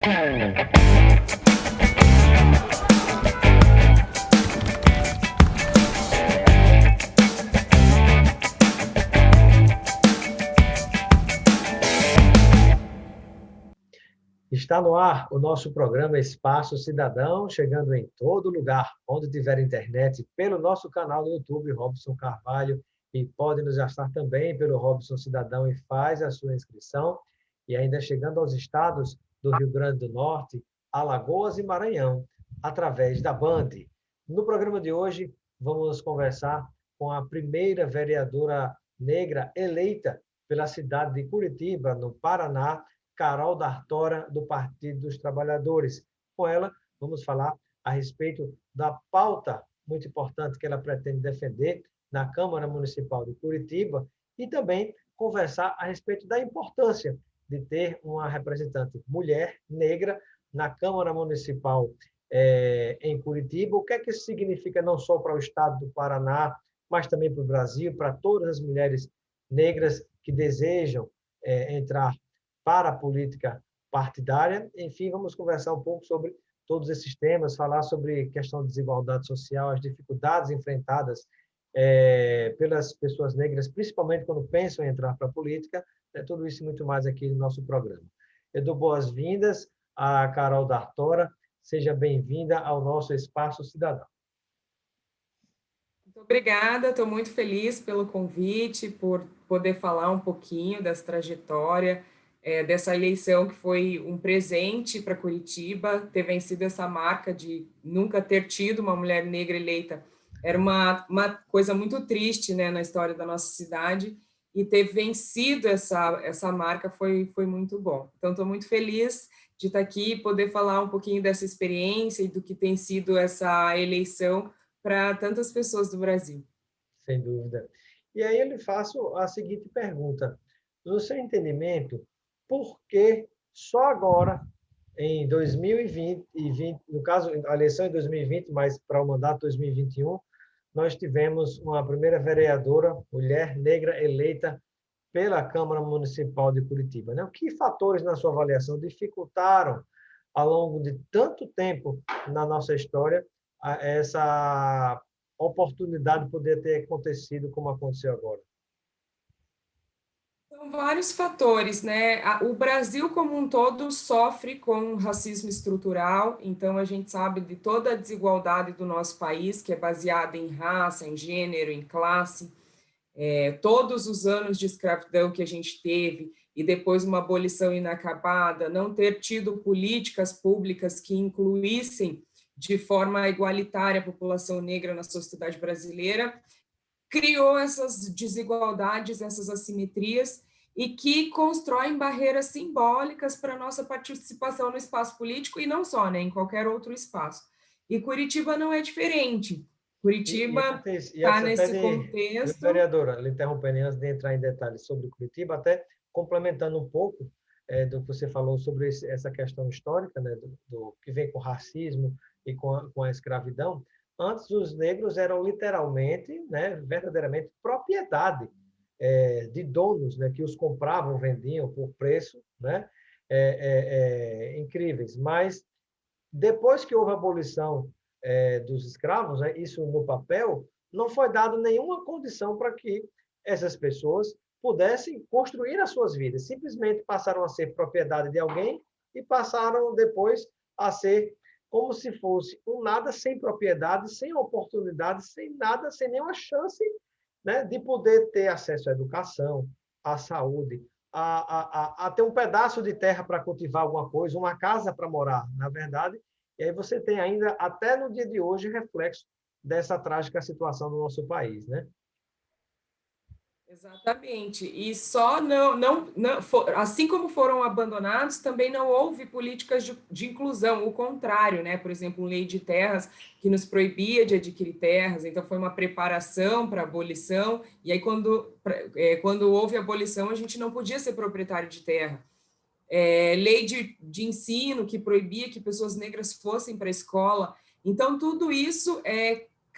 Está no ar o nosso programa Espaço Cidadão, chegando em todo lugar, onde tiver internet, pelo nosso canal no YouTube, Robson Carvalho, e pode nos achar também pelo Robson Cidadão e faz a sua inscrição. E ainda chegando aos estados do Rio Grande do Norte, Alagoas e Maranhão, através da Band. No programa de hoje, vamos conversar com a primeira vereadora negra eleita pela cidade de Curitiba, no Paraná, Carol D'Artora, do Partido dos Trabalhadores. Com ela, vamos falar a respeito da pauta muito importante que ela pretende defender na Câmara Municipal de Curitiba e também conversar a respeito da importância de ter uma representante mulher, negra, na Câmara Municipal em Curitiba. O que é que isso significa não só para o estado do Paraná, mas também para o Brasil, para todas as mulheres negras que desejam entrar para a política partidária. Enfim, vamos conversar um pouco sobre todos esses temas, falar sobre questão de desigualdade social, as dificuldades enfrentadas pelas pessoas negras, principalmente quando pensam em entrar para a política. Tudo isso e muito mais aqui no nosso programa. Eu dou boas-vindas à Carol D'Artora. Seja bem-vinda ao nosso Espaço Cidadão. Muito obrigada, estou muito feliz pelo convite, por poder falar um pouquinho dessa trajetória, dessa eleição que foi um presente para Curitiba, ter vencido essa marca de nunca ter tido uma mulher negra eleita. Era uma coisa muito triste, né, na história da nossa cidade, e ter vencido essa marca foi muito bom. Então, estou muito feliz de estar aqui e poder falar um pouquinho dessa experiência e do que tem sido essa eleição para tantas pessoas do Brasil. Sem dúvida. E aí eu lhe faço a seguinte pergunta. No seu entendimento, por que só agora, em 2020, no caso, a eleição em 2020, mas para o mandato 2021, nós tivemos uma primeira vereadora, mulher negra, eleita pela Câmara Municipal de Curitiba, né? Que fatores, na sua avaliação, dificultaram, ao longo de tanto tempo na nossa história, essa oportunidade de poder ter acontecido como aconteceu agora? São vários fatores, né? O Brasil como um todo sofre com racismo estrutural, então a gente sabe de toda a desigualdade do nosso país, que é baseada em raça, em gênero, em classe, todos os anos de escravidão que a gente teve e depois uma abolição inacabada, não ter tido políticas públicas que incluíssem de forma igualitária a população negra na sociedade brasileira, criou essas desigualdades, essas assimetrias, e que constroem barreiras simbólicas para a nossa participação no espaço político, e não só, né, em qualquer outro espaço. E Curitiba não é diferente. Curitiba está nesse contexto. Vereadora, lhe interrompendo antes de entrar em detalhes sobre Curitiba, até complementando um pouco do que você falou sobre essa questão histórica, né, do que vem com o racismo e com a escravidão. Antes, os negros eram literalmente, né, verdadeiramente, propriedade de donos, né, que os compravam, vendiam por preço, né, incríveis. Mas, depois que houve a abolição dos escravos, né, isso no papel, não foi dado nenhuma condição para que essas pessoas pudessem construir as suas vidas. Simplesmente passaram a ser propriedade de alguém e passaram depois a ser como se fosse um nada, sem propriedade, sem oportunidade, sem nada, sem nenhuma chance, né, de poder ter acesso à educação, à saúde, a ter um pedaço de terra para cultivar alguma coisa, uma casa para morar, na verdade. E aí você tem ainda, até no dia de hoje, reflexo dessa trágica situação no nosso país, né? Exatamente. E só assim como foram abandonados, também não houve políticas de inclusão, o contrário, né? Por exemplo, lei de terras que nos proibia de adquirir terras, então foi uma preparação para a abolição, e aí quando houve a abolição, a gente não podia ser proprietário de terra. Lei de ensino que proibia que pessoas negras fossem para a escola. Então, tudo isso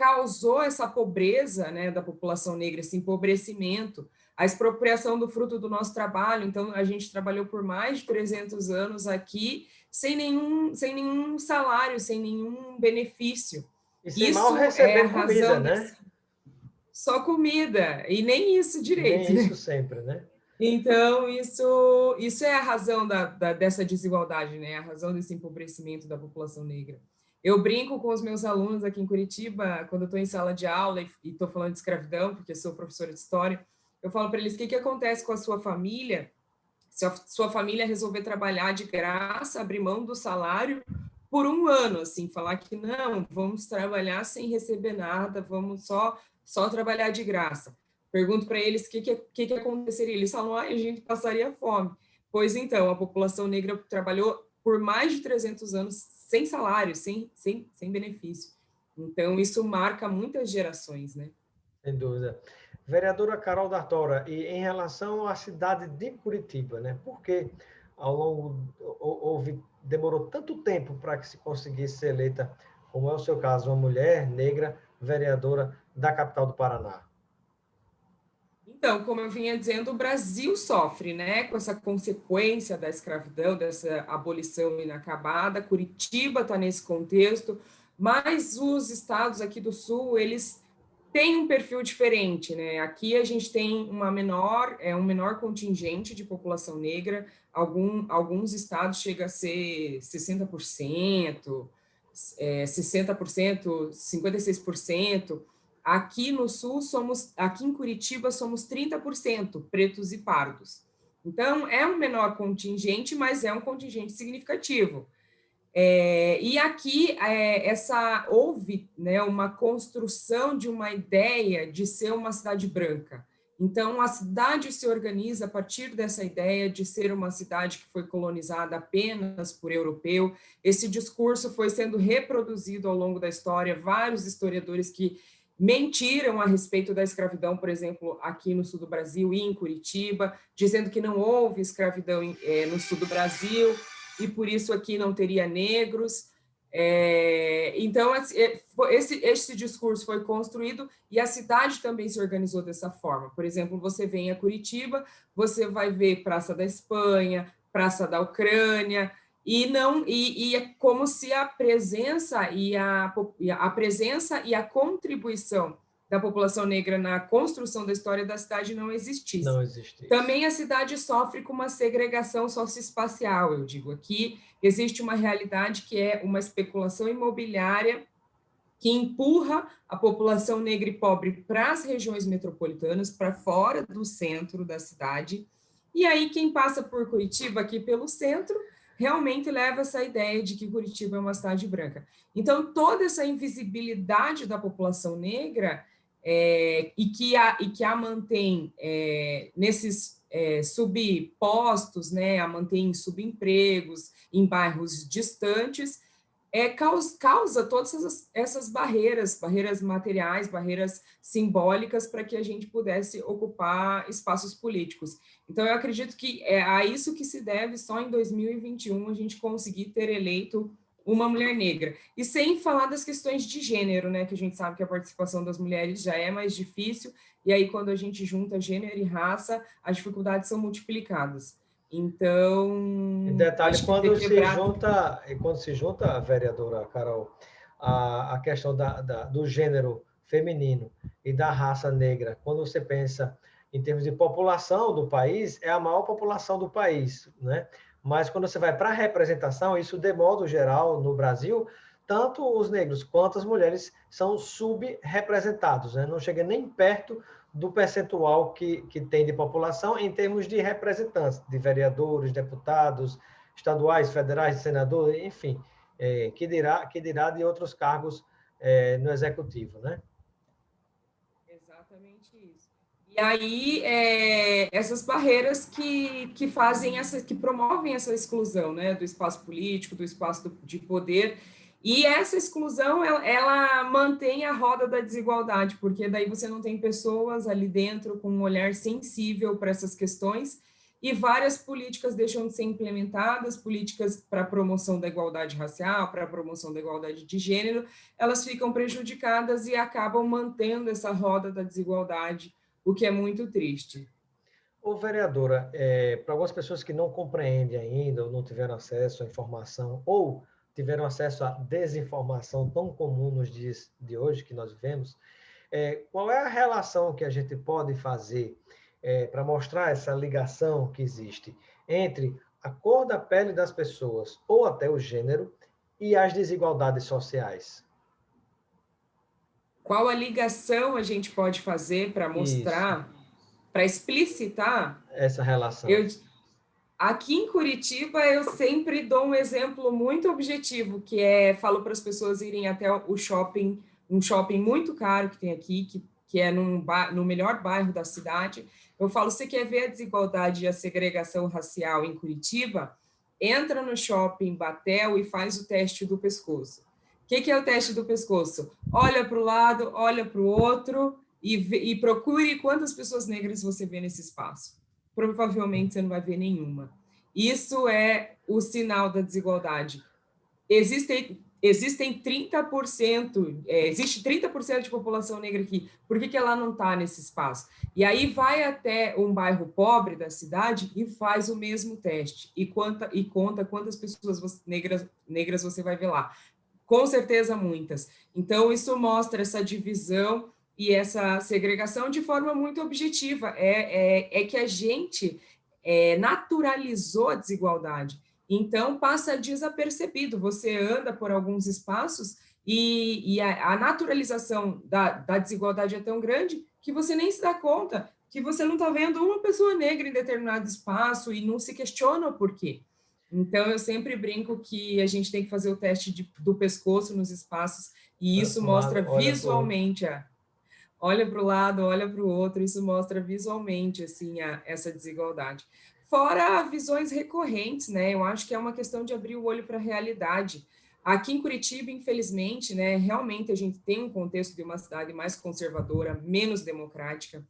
causou essa pobreza, né, da população negra, esse empobrecimento, a expropriação do fruto do nosso trabalho. Então, a gente trabalhou por mais de 300 anos aqui sem nenhum salário, sem nenhum benefício. E sem mal Isso é a receber comida, razão né? só comida, e nem isso E direito, nem isso né? sempre, né? Então, isso é a razão dessa desigualdade, né? A razão desse empobrecimento da população negra. Eu brinco com os meus alunos aqui em Curitiba, quando eu estou em sala de aula e estou falando de escravidão, porque sou professora de história, eu falo para eles o que acontece com a sua família se a sua família resolver trabalhar de graça, abrir mão do salário por um ano, assim, falar que não, vamos trabalhar sem receber nada, vamos só trabalhar de graça. Pergunto para eles o que aconteceria. Eles falam, a gente passaria fome. Pois então, a população negra trabalhou por mais de 300 anos sem salário, sem benefício. Então, isso marca muitas gerações, né? Sem dúvida. Vereadora Carol D'Artora, e em relação à cidade de Curitiba, né? Por que ao longo demorou tanto tempo para que se conseguisse ser eleita, como é o seu caso, uma mulher negra vereadora da capital do Paraná? Então, como eu vinha dizendo, o Brasil sofre, né, com essa consequência da escravidão, dessa abolição inacabada. Curitiba está nesse contexto, mas os estados aqui do Sul, eles têm um perfil diferente, né? Aqui a gente tem um menor contingente de população negra. Alguns estados chega a ser 60%, 60%, 56%. Aqui no Sul, aqui em Curitiba, somos 30% pretos e pardos. Então, é um menor contingente, mas é um contingente significativo. E aqui houve, né, uma construção de uma ideia de ser uma cidade branca. Então, a cidade se organiza a partir dessa ideia de ser uma cidade que foi colonizada apenas por europeu. Esse discurso foi sendo reproduzido ao longo da história, vários historiadores que mentiram a respeito da escravidão, por exemplo, aqui no sul do Brasil e em Curitiba, dizendo que não houve escravidão no sul do Brasil, e por isso aqui não teria negros. Então, esse discurso foi construído e a cidade também se organizou dessa forma. Por exemplo, você vem a Curitiba, você vai ver Praça da Espanha, Praça da Ucrânia, e é como se a presença e a contribuição da população negra na construção da história da cidade não existisse. Não existisse. Também a cidade sofre com uma segregação socioespacial, eu digo aqui, existe uma realidade que é uma especulação imobiliária que empurra a população negra e pobre para as regiões metropolitanas, para fora do centro da cidade, e aí quem passa por Curitiba, aqui pelo centro, realmente leva essa ideia de que Curitiba é uma cidade branca. Então, toda essa invisibilidade da população negra e que a mantém nesses subpostos, né, a mantém em subempregos, em bairros distantes, causa todas essas barreiras materiais, barreiras simbólicas para que a gente pudesse ocupar espaços políticos. Então, eu acredito que é a isso que se deve só em 2021 a gente conseguir ter eleito uma mulher negra. E sem falar das questões de gênero, né, que a gente sabe que a participação das mulheres já é mais difícil, e aí quando a gente junta gênero e raça, as dificuldades são multiplicadas. E Então, detalhe, acho que ter quebrado. quando se junta, vereadora Carol, a questão do gênero feminino e da raça negra, quando você pensa em termos de população do país, é a maior população do país, né? Mas quando você vai para a representação, isso de modo geral no Brasil, tanto os negros quanto as mulheres são subrepresentados, né? Não chega nem perto do percentual que tem de população em termos de representantes, de vereadores, deputados, estaduais, federais, senadores, enfim, que dirá de outros cargos no executivo, né? Exatamente isso. E aí, essas barreiras que fazem que promovem essa exclusão, né, do espaço político, do espaço de poder, e essa exclusão, ela mantém a roda da desigualdade, porque daí você não tem pessoas ali dentro com um olhar sensível para essas questões, e várias políticas deixam de ser implementadas, políticas para a promoção da igualdade racial, para a promoção da igualdade de gênero, elas ficam prejudicadas e acabam mantendo essa roda da desigualdade, o que é muito triste. Ô, vereadora, para algumas pessoas que não compreendem ainda, ou não tiveram acesso à informação, ou tiveram acesso à desinformação tão comum nos dias de hoje que nós vivemos, qual é a relação que a gente pode fazer para mostrar essa ligação que existe entre a cor da pele das pessoas, ou até o gênero, e as desigualdades sociais? Qual a ligação a gente pode fazer para Isso, mostrar, para explicitar? essa relação. Eu, aqui em Curitiba, eu sempre dou um exemplo muito objetivo, que é, falo para as pessoas irem até o shopping, um shopping muito caro que tem aqui, que é no melhor bairro da cidade. Eu falo, você quer ver a desigualdade e a segregação racial em Curitiba? Entra no shopping Batel e faz o teste do pescoço. O que é o teste do pescoço? Olha para o lado, olha para o outro e procure quantas pessoas negras você vê nesse espaço. Provavelmente você não vai ver nenhuma. Isso é o sinal da desigualdade. Existem 30%, existe 30% de população negra aqui. Por que ela não está nesse espaço? E aí vai até um bairro pobre da cidade e faz o mesmo teste. E conta quantas pessoas negras você vai ver lá. Com certeza, muitas. Então, isso mostra essa divisão e essa segregação de forma muito objetiva. É que a gente naturalizou a desigualdade. Então, passa desapercebido. Você anda por alguns espaços e a naturalização da desigualdade é tão grande que você nem se dá conta que você não está vendo uma pessoa negra em determinado espaço e não se questiona o porquê. Então, eu sempre brinco que a gente tem que fazer o teste do pescoço nos espaços, e Olha isso para um mostra lado, olha para o outro. visualmente, olha para o lado, olha para o outro, isso mostra visualmente, assim, essa desigualdade. Fora visões recorrentes, né? Eu acho que é uma questão de abrir o olho para a realidade. Aqui em Curitiba, infelizmente, né, realmente a gente tem um contexto de uma cidade mais conservadora, menos democrática.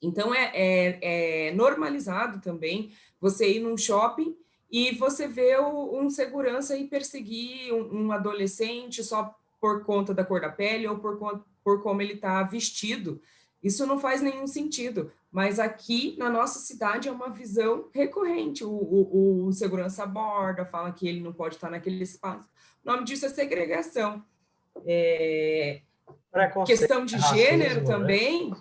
Então, é normalizado também você ir num shopping e você vê um segurança e perseguir um adolescente só por conta da cor da pele ou por como ele está vestido. Isso não faz nenhum sentido, mas aqui na nossa cidade é uma visão recorrente. O segurança aborda, fala que ele não pode estar naquele espaço. O nome disso é segregação. Preconceito, Questão de gênero racismo, né? também,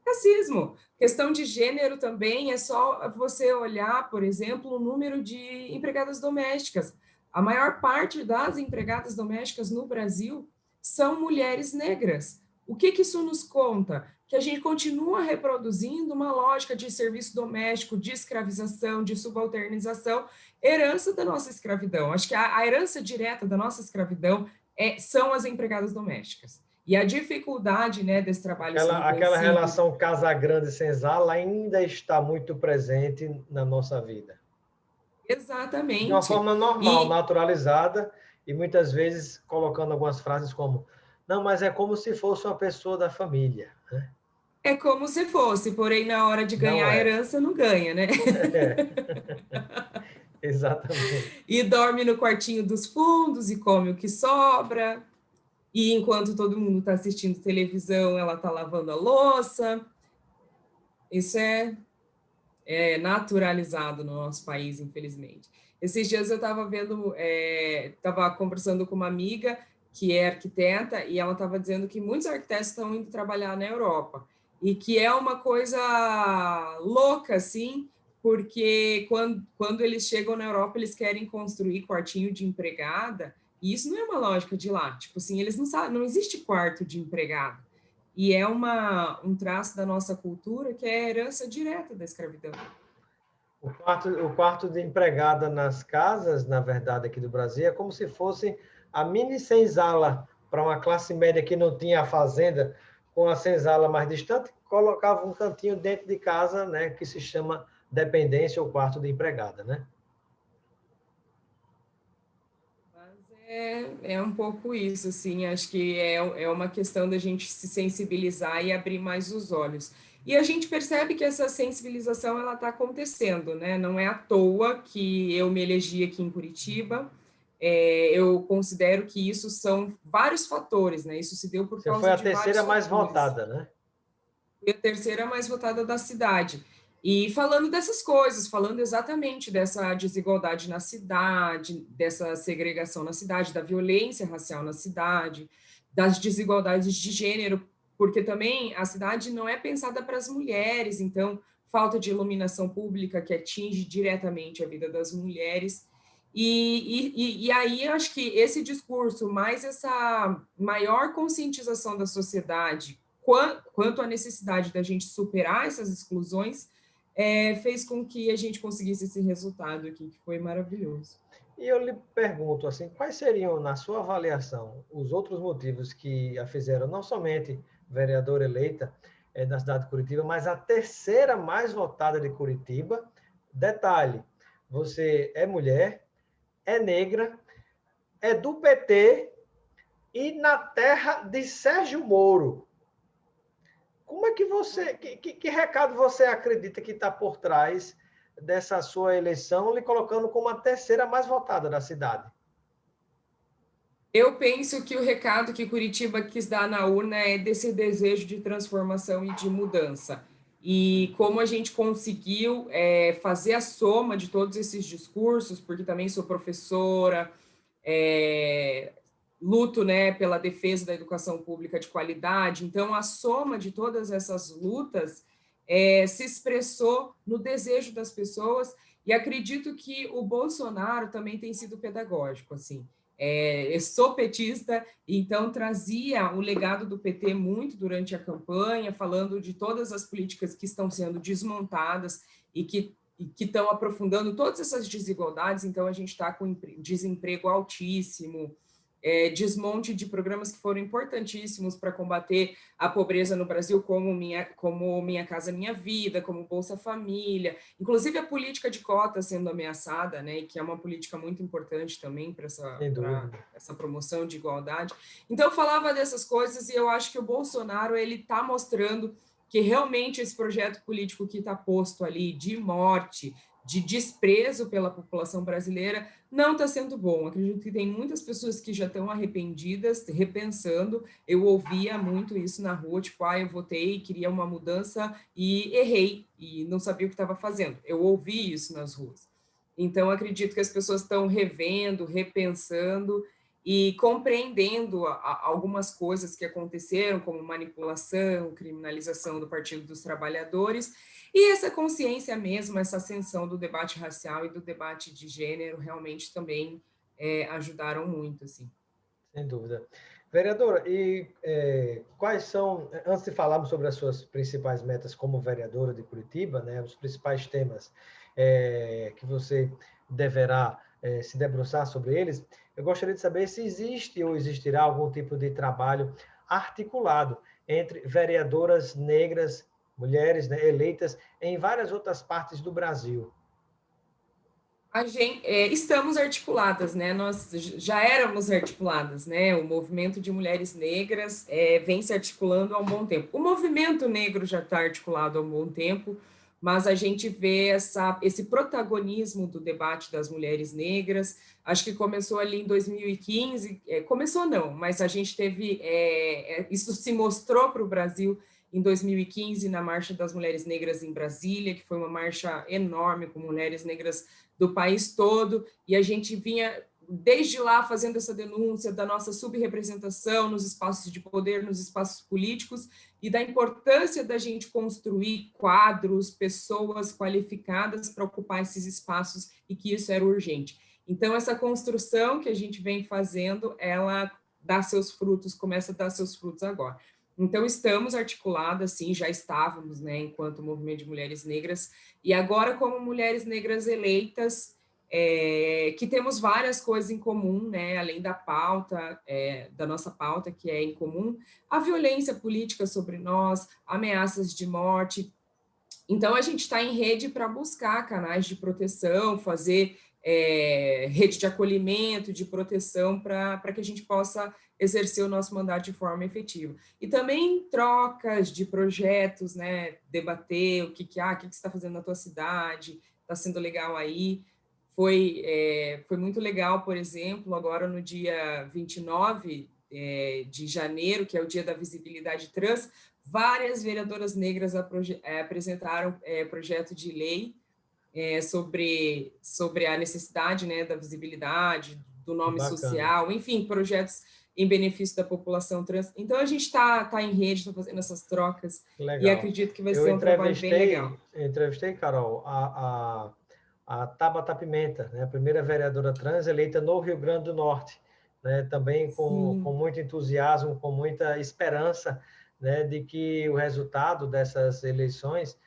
racismo. Questão de gênero também é só você olhar, por exemplo, o número de empregadas domésticas. A maior parte das empregadas domésticas no Brasil são mulheres negras. O que isso nos conta? Que a gente continua reproduzindo uma lógica de serviço doméstico, de escravização, de subalternização, herança da nossa escravidão. Acho que a herança direta da nossa escravidão são as empregadas domésticas. E a dificuldade, né, desse trabalho ser Aquela reconhecido. relação Casa Grande-Senzala ainda está muito presente na nossa vida. De uma Exatamente. forma normal, E naturalizada, e muitas vezes colocando algumas frases como: não, mas é como se fosse uma pessoa da família. Né? é como se fosse, porém, na hora de ganhar Não a é. herança, não ganha, né? É, exatamente. E dorme no quartinho dos fundos e come o que sobra. E enquanto todo mundo está assistindo televisão, ela está lavando a louça. Isso é naturalizado no nosso país, infelizmente. Esses dias eu estava estava conversando com uma amiga que é arquiteta e ela estava dizendo que muitos arquitetos estão indo trabalhar na Europa e que é uma coisa louca, assim, porque quando eles chegam na Europa eles querem construir quartinho de empregada e isso não é uma lógica de lá. Tipo assim, eles não sabem, não existe quarto de empregada. E é um traço da nossa cultura que é a herança direta da escravidão. O quarto de empregada nas casas, na verdade, aqui do Brasil, é como se fosse a mini senzala para uma classe média que não tinha a fazenda, com a senzala mais distante, colocava um cantinho dentro de casa, né, que se chama dependência ou quarto de empregada, né? Mas é um pouco isso, assim, acho que é uma questão da gente se sensibilizar e abrir mais os olhos. E a gente percebe que essa sensibilização ela está acontecendo, né? Não é à toa que eu me elegi aqui em Curitiba. Eu considero que isso são vários fatores, né? Isso se deu por Você foi causa a de vários terceira mais fatores. votada, né? Fui a terceira mais votada da cidade. E falando dessas coisas, falando exatamente dessa desigualdade na cidade, dessa segregação na cidade, da violência racial na cidade, das desigualdades de gênero, porque também a cidade não é pensada para as mulheres, então falta de iluminação pública que atinge diretamente a vida das mulheres. E aí eu acho que esse discurso, mais essa maior conscientização da sociedade quanto à necessidade da gente superar essas exclusões, fez com que a gente conseguisse esse resultado aqui, que foi maravilhoso. E eu lhe pergunto, assim, quais seriam, na sua avaliação, os outros motivos que a fizeram não somente vereadora eleita na cidade de Curitiba, mas a terceira mais votada de Curitiba? Detalhe, você é mulher, é negra, é do PT e na terra de Sérgio Moro. Como é que você, que recado você acredita que está por trás dessa sua eleição, lhe colocando como a terceira mais votada da cidade? Eu penso que o recado que Curitiba quis dar na urna é desse desejo de transformação e de mudança. E como a gente conseguiu fazer a soma de todos esses discursos, porque também sou professora, luto, né, pela defesa da educação pública de qualidade, então a soma de todas essas lutas se expressou no desejo das pessoas, e acredito que o Bolsonaro também tem sido pedagógico, assim. Eu sou petista, então trazia o legado do PT muito durante a campanha, falando de todas as políticas que estão sendo desmontadas e que estão aprofundando todas essas desigualdades. Então a gente está com desemprego altíssimo, desmonte de programas que foram importantíssimos para combater a pobreza no Brasil, como Minha Casa Minha Vida, como Bolsa Família, inclusive a política de cotas sendo ameaçada, né, que é uma política muito importante também para Sem dúvida. essa promoção de igualdade. Então, eu falava dessas coisas e eu acho que o Bolsonaro ele está mostrando que realmente esse projeto político que está posto ali de morte, de desprezo pela população brasileira, não está sendo bom. Acredito que tem muitas pessoas que já estão arrependidas, repensando. Eu ouvia muito isso na rua, tipo, eu votei, queria uma mudança e errei, e não sabia o que estava fazendo. Eu ouvi isso nas ruas. Então, acredito que as pessoas estão revendo, repensando e compreendendo algumas coisas que aconteceram, como manipulação, criminalização do Partido dos Trabalhadores, e essa consciência mesmo, essa ascensão do debate racial e do debate de gênero, realmente também ajudaram muito, assim. Sem dúvida. Vereadora, quais são, antes de falarmos sobre as suas principais metas como vereadora de Curitiba, né, os principais temas que você deverá se debruçar sobre eles, eu gostaria de saber se existe ou existirá algum tipo de trabalho articulado entre vereadoras negras, mulheres, né, eleitas em várias outras partes do Brasil. Estamos articuladas, né? Nós já éramos articuladas, né? O movimento de mulheres negras vem se articulando há um bom tempo. O movimento negro já está articulado há um bom tempo, mas a gente vê esse protagonismo do debate das mulheres negras. Acho que começou ali em 2015, começou não, mas a gente teve, isso se mostrou para o Brasil em 2015, na Marcha das Mulheres Negras em Brasília, que foi uma marcha enorme com mulheres negras do país todo, e a gente vinha desde lá fazendo essa denúncia da nossa subrepresentação nos espaços de poder, nos espaços políticos, e da importância da gente construir quadros, pessoas qualificadas para ocupar esses espaços, e que isso era urgente. Então, essa construção que a gente vem fazendo, ela dá seus frutos, começa a dar seus frutos agora. Então, estamos articuladas, sim, já estávamos, né, enquanto movimento de mulheres negras, e agora como mulheres negras eleitas, que temos várias coisas em comum, né, além da pauta, da nossa pauta, que é em comum, a violência política sobre nós, ameaças de morte. Então, a gente está em rede para buscar canais de proteção, fazer rede de acolhimento, de proteção, para que a gente possa exercer o nosso mandato de forma efetiva. E também trocas de projetos, né? Debater o que você está fazendo na tua cidade, está sendo legal aí. Foi muito legal, por exemplo, agora no dia 29 de janeiro, que é o dia da visibilidade trans, várias vereadoras negras apresentaram projeto de lei sobre a necessidade, né, da visibilidade, do nome social, enfim, projetos em benefício da população trans. Então, a gente está em rede, está fazendo essas trocas, legal. E acredito que vai ser um trabalho bem legal. Eu entrevistei, Carol, a Tabata Pimenta, né, a primeira vereadora trans eleita no Rio Grande do Norte, né, também com muito entusiasmo, com muita esperança, né, de que o resultado dessas eleições,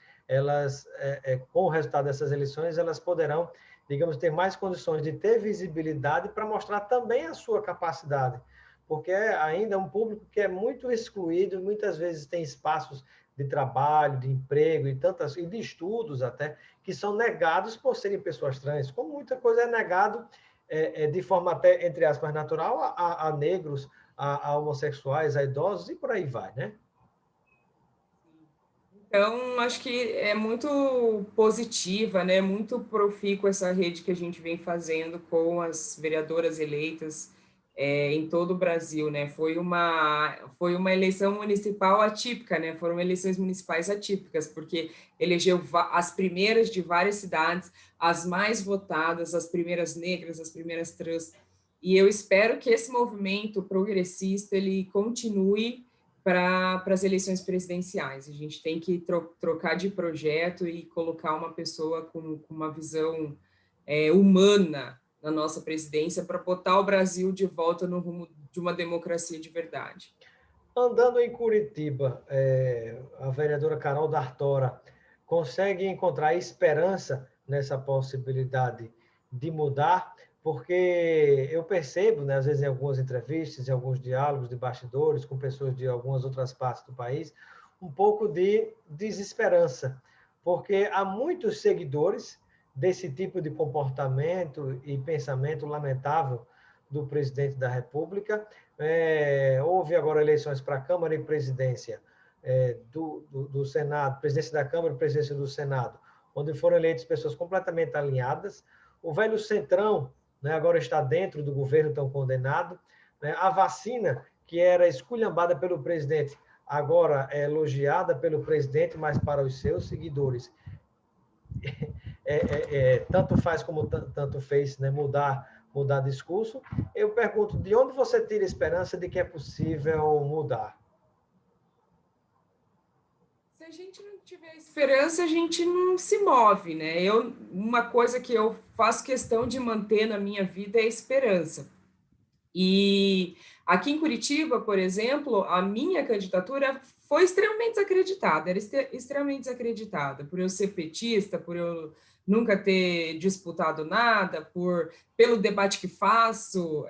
com o resultado dessas eleições, elas poderão, digamos, ter mais condições de ter visibilidade para mostrar também a sua capacidade, porque ainda é um público que é muito excluído, muitas vezes tem espaços de trabalho, de emprego e de estudos até, que são negados por serem pessoas trans, como muita coisa é negado de forma até, entre aspas, natural a negros, a homossexuais, a idosos e por aí vai, né? Então, acho que é muito positiva, né? Muito profícua essa rede que a gente vem fazendo com as vereadoras eleitas em todo o Brasil, né? Foi uma eleição municipal atípica, né? Foram eleições municipais atípicas, porque elegeu as primeiras de várias cidades, as mais votadas, as primeiras negras, as primeiras trans. E eu espero que esse movimento progressista ele continue para as eleições presidenciais. A gente tem que trocar de projeto e colocar uma pessoa com uma visão humana na nossa presidência para botar o Brasil de volta no rumo de uma democracia de verdade. Andando em Curitiba, a vereadora Carol D'Artora consegue encontrar esperança nessa possibilidade de mudar, porque eu percebo, né, às vezes em algumas entrevistas, em alguns diálogos de bastidores com pessoas de algumas outras partes do país, um pouco de desesperança, porque há muitos seguidores desse tipo de comportamento e pensamento lamentável do presidente da República. Houve agora eleições para a Câmara e Presidência do Senado, presidência da Câmara e presidência do Senado, onde foram eleitas pessoas completamente alinhadas. O velho Centrão, né, agora está dentro do governo, tão condenado. Né? A vacina, que era esculhambada pelo presidente, agora é elogiada pelo presidente, mas para os seus seguidores. Tanto faz como tanto fez, né, mudar discurso. Eu pergunto, de onde você tira a esperança de que é possível mudar? Se a gente não tiver esperança, a gente não se move, né? Uma coisa que eu faço questão de manter na minha vida é a esperança. E aqui em Curitiba, por exemplo, a minha candidatura foi extremamente desacreditada, era extremamente desacreditada, por eu ser petista, por eu nunca ter disputado nada, pelo debate que faço,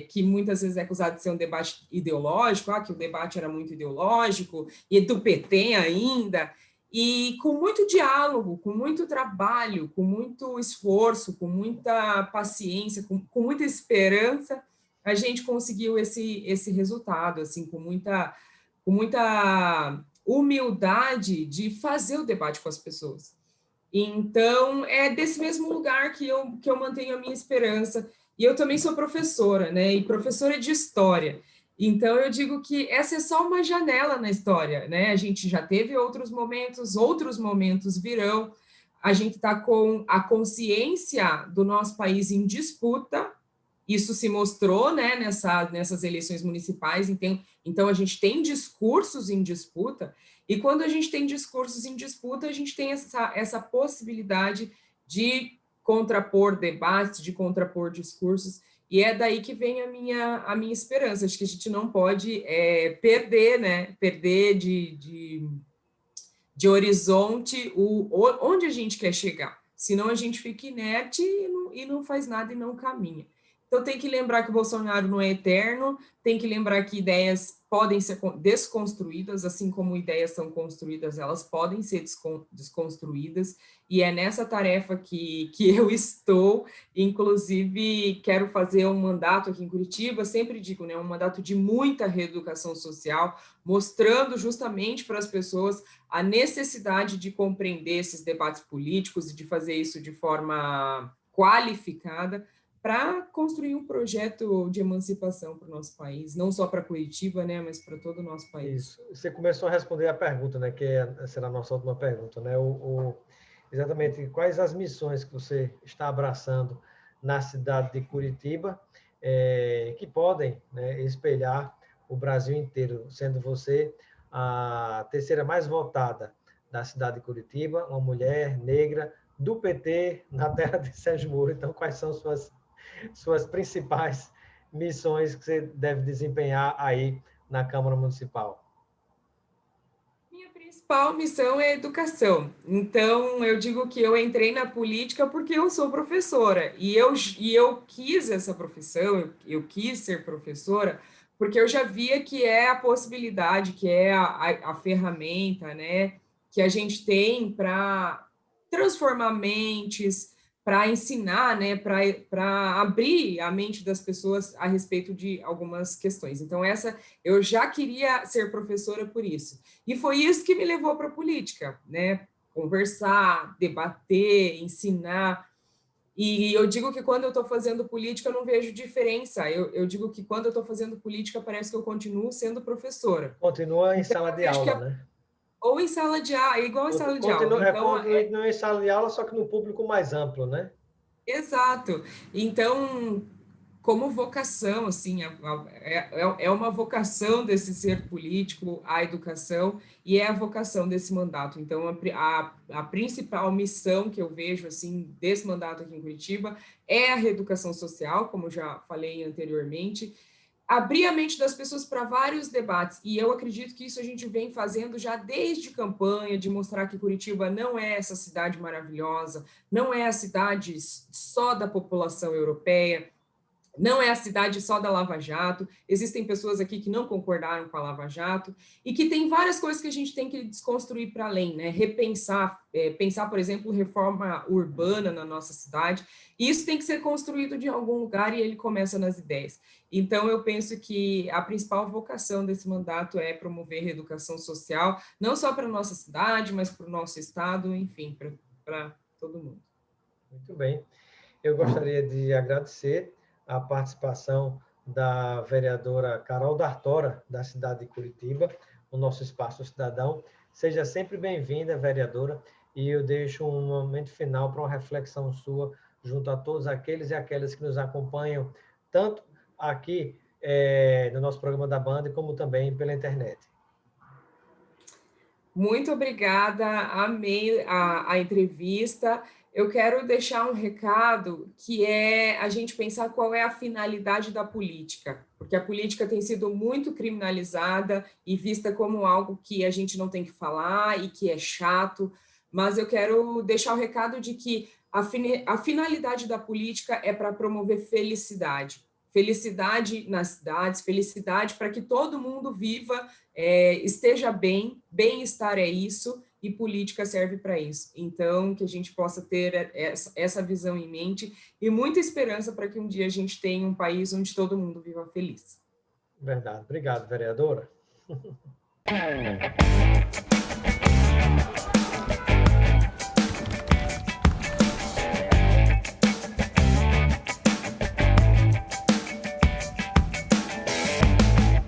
que muitas vezes é acusado de ser um debate ideológico, que o debate era muito ideológico, e do PT ainda, e com muito diálogo, com muito trabalho, com muito esforço, com muita paciência, com muita esperança, a gente conseguiu esse resultado, assim, com muita humildade de fazer o debate com as pessoas. Então, é desse mesmo lugar que eu mantenho a minha esperança. E eu também sou professora, né? E professora de história. Então, eu digo que essa é só uma janela na história, né? A gente já teve outros momentos virão. A gente está com a consciência do nosso país em disputa. Isso se mostrou, né, nessas eleições municipais, então a gente tem discursos em disputa, e quando a gente tem discursos em disputa, a gente tem essa possibilidade de contrapor debates, de contrapor discursos, e é daí que vem a minha esperança. Acho que a gente não pode perder, né, perder de horizonte onde a gente quer chegar, senão a gente fica inerte e não faz nada e não caminha. Então, tem que lembrar que o Bolsonaro não é eterno, tem que lembrar que ideias podem ser desconstruídas, assim como ideias são construídas, elas podem ser desconstruídas, e é nessa tarefa que eu estou. Inclusive, quero fazer um mandato aqui em Curitiba, sempre digo, né, um mandato de muita reeducação social, mostrando justamente para as pessoas a necessidade de compreender esses debates políticos e de fazer isso de forma qualificada, para construir um projeto de emancipação para o nosso país, não só para Curitiba, né, mas para todo o nosso país. Isso. Você começou a responder a pergunta, né, que será a nossa última pergunta, né? Exatamente quais as missões que você está abraçando na cidade de Curitiba, que podem, né, espelhar o Brasil inteiro, sendo você a terceira mais votada da cidade de Curitiba, uma mulher negra do PT na terra de Sérgio Moro. Então, quais são suas principais missões que você deve desempenhar aí na Câmara Municipal? Minha principal missão é educação. Então, eu digo que eu entrei na política porque eu sou professora. E eu quis essa profissão, eu quis ser professora, porque eu já via que é a possibilidade, que é a ferramenta, né, que a gente tem para transformar mentes, para ensinar, né, para abrir a mente das pessoas a respeito de algumas questões. Então, eu já queria ser professora por isso. E foi isso que me levou para a política, né? Conversar, debater, ensinar. E eu digo que quando eu estou fazendo política, eu não vejo diferença. Eu digo que quando eu estou fazendo política, parece que eu continuo sendo professora. Continua em Então, sala eu de vejo que aula, né? ou em sala de aula, igual em sala de aula. Então, Continua em sala de aula, só que no público mais amplo, né? exato. Então, como vocação, assim, é uma vocação desse ser político, a educação, e é a vocação desse mandato. Então, a principal missão que eu vejo, assim, desse mandato aqui em Curitiba é a reeducação social, como já falei anteriormente, abrir a mente das pessoas para vários debates, e eu acredito que isso a gente vem fazendo já desde campanha, de mostrar que Curitiba não é essa cidade maravilhosa, não é a cidade só da população europeia, não é a cidade só da Lava Jato, existem pessoas aqui que não concordaram com a Lava Jato, e que tem várias coisas que a gente tem que desconstruir para além, né? Repensar, pensar, por exemplo, reforma urbana na nossa cidade, e isso tem que ser construído de algum lugar e ele começa nas ideias. Então, eu penso que a principal vocação desse mandato é promover a educação social, não só para a nossa cidade, mas para o nosso estado, enfim, para todo mundo. Muito bem. Eu gostaria de agradecer a participação da vereadora Carol D'Artora, da cidade de Curitiba, no nosso Espaço Cidadão. Seja sempre bem-vinda, vereadora, e eu deixo um momento final para uma reflexão sua junto a todos aqueles e aquelas que nos acompanham, tanto aqui no nosso programa da Band, como também pela internet. Muito obrigada, amei a entrevista. Eu quero deixar um recado que é a gente pensar qual é a finalidade da política, porque a política tem sido muito criminalizada e vista como algo que a gente não tem que falar e que é chato, mas eu quero deixar o recado de que a finalidade da política é para promover felicidade. Felicidade nas cidades, felicidade para que todo mundo viva, esteja bem, bem-estar é isso, e política serve para isso. Então, que a gente possa ter essa visão em mente e muita esperança para que um dia a gente tenha um país onde todo mundo viva feliz. Verdade. Obrigado, vereadora.